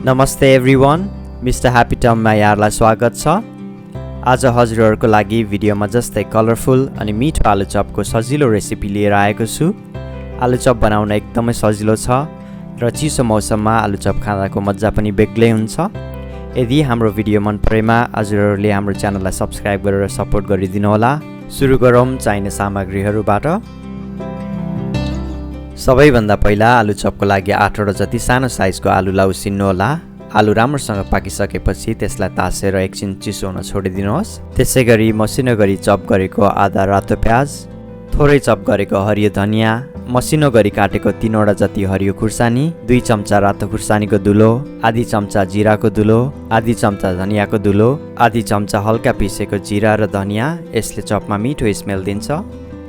नमस्ते everyone, mister happy टममा यहाँलाई स्वागत छ। आज हजुरहरूको लागि भिडियोमा जस्तै कलरफुल अनि मिठो आलु चपको सजिलो रेसिपी लिएर आएको छु। आलु चप बनाउन एकदमै सजिलो छ र चिसो मौसममा आलु चप खाँदाको मजा पनि बेग्लै हुन्छ। यदि हाम्रो भिडियो मन परेमा हजुरहरूले हाम्रो च्यानललाई सब्स्क्राइब गरेर सपोर्ट गरिदिनु होला। सुरु गरौँ चाहिने सामग्रीहरूबाट। सबैभन्दा पहिला आलु चपको लागि 8 वटा जति सानो साइजको आलुलाई उसिन्नु होला। आलु राम्रोसँग पाकिसकेपछि त्यसलाई तासेर एकछिन चिसो हुन छोडिदिनुहोस्। त्यसैगरी मसिनो गरी चप गरेको आधा रातो प्याज, थोरै चप गरेको हरियो धनिया, मसिनो गरी काटेको 3 वटा जति हरियो खुर्सानी, 2 चम्चा रातो खुर्सानीको धुलो, आधी चम्चा जिराको धुलो, आधी चम्चा धनियाको धुलो, आधी चम्चा हल्का पिसेको जिरा र धनिया, यसले चपमा मिठो स्मेल दिन्छ।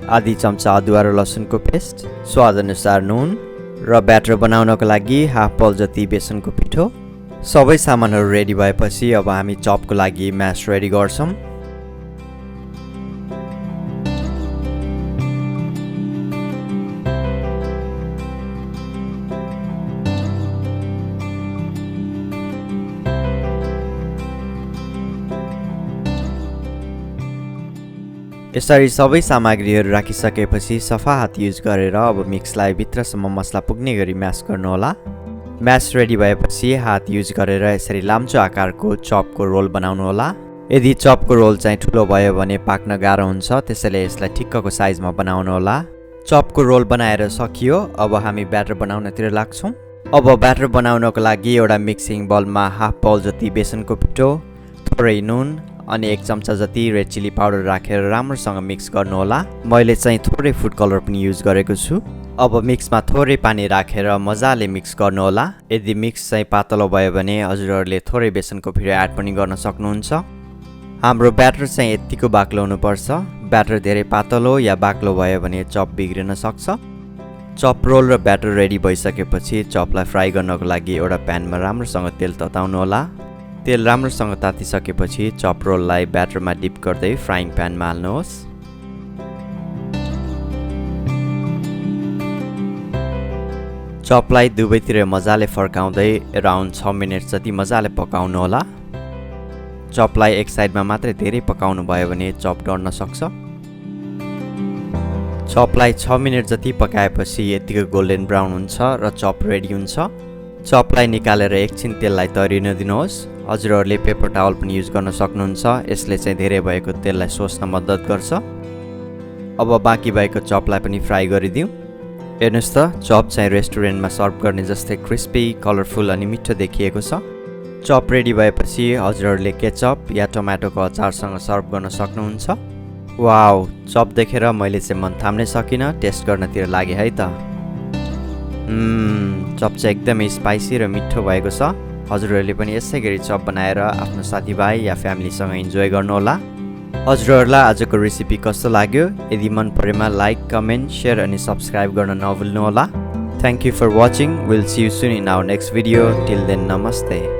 आधी चम्चा अदुवा र लसुनको पेस्ट, स्वाद अनुसार नुन र ब्याटर बनाउनको लागि हाफ पाउ जति बेसनको पिठो। सबै सामानहरू रेडी भएपछि अब हामी चपको लागि म्यास रेडी गर्छौं। यसरी सबै सामग्रीहरू राखिसकेपछि सफा हात युज गरेर अब मिक्सलाई भित्रसम्म मसला पुग्ने गरी म्यास गर्नुहोला। म्यास रेडी भएपछि हात युज गरेर यसरी लाम्चो आकारको चपको रोल बनाउनुहोला। यदि चपको रोल चाहिँ ठुलो भयो भने पाक्न गाह्रो हुन्छ, त्यसैले यसलाई ठिक्कको साइजमा बनाउनुहोला। चपको रोल बनाएर सकियो। अब हामी ब्याटर बनाउनतिर लाग्छौं। अब ब्याटर बनाउनको लागि एउटा मिक्सिङ बलमा हाफ पाउ जति बेसनको पिठो, थोरै नुन अनि 1 चम्चा जति रेड चिली पाउडर राखेर राम्रोसँग मिक्स गर्नुहोला। मैले चाहिँ थोरै फुड कलर पनि युज गरेको छु। अब मिक्समा थोरै पानी राखेर मजाले मिक्स गर्नुहोला। यदि मिक्स चाहिँ पातलो भयो भने हजुरहरूले थोरै बेसनको पिठो एड पनि गर्न सक्नुहुन्छ। हाम्रो ब्याटर चाहिँ यतिको बाक्लो हुनुपर्छ। ब्याटर धेरै पातलो या बाक्लो भयो भने चप बिग्रिन सक्छ। चप रोल र ब्याटर रेडी भइसकेपछि चपलाई फ्राई गर्नको लागि एउटा प्यानमा राम्रोसँग तेल तताउनुहोला। तेल राम्रोसँग तातिसकेपछि चप रोललाई ब्याटरमा डिप गर्दै फ्राइङ प्यानमा हाल्नुहोस्। चपलाई दुवैतिर मजाले फर्काउँदै अराउन्ड 6 मिनेट जति मजाले पकाउनु होला। चपलाई एक साइडमा मात्रै धेरै पकाउनु भयो भने चप डढ्न सक्छ। चपलाई 6 मिनेट जति पकाएपछि यतिको गोल्डन ब्राउन हुन्छ र चप रेडी हुन्छ। चपलाई निकालेर एकछिन तेललाई तरिन दिनुहोस्। हजुरहरूले पेपर टावल पनि युज गर्न सक्नुहुन्छ। यसले चाहिँ धेरै भएको तेललाई सोस्न मद्दत गर्छ। अब बाँकी भएको चपलाई पनि फ्राई गरिदिउँ। हेर्नुहोस् त, चप चाहिँ रेस्टुरेन्टमा सर्भ गर्ने जस्तै क्रिस्पी, कलरफुल अनि मिठो देखिएको छ। चप रेडी भएपछि हजुरहरूले केचप या टमाटोको अचारसँग सर्भ गर्न सक्नुहुन्छ। वाउ, चप देखेर मैले चाहिँ मन थाम्नै सकिनँ। टेस्ट गर्नतिर लागे है त। चप चाहिँ एकदमै स्पाइसी र मिठो भएको छ। हजुरहरूले पनि यसै गरी चप बनाएर आफ्नो साथीभाइ या फ्यामिलीसँग इन्जोय गर्नुहोला। हजुरहरूलाई आजको रेसिपी कस्तो लाग्यो? यदि मन परेमा लाइक, कमेन्ट, शेयर अनि सब्स्क्राइब गर्न नभुल्नुहोला। Thank you for watching. Will see you soon in our next video. Till then, नमस्ते।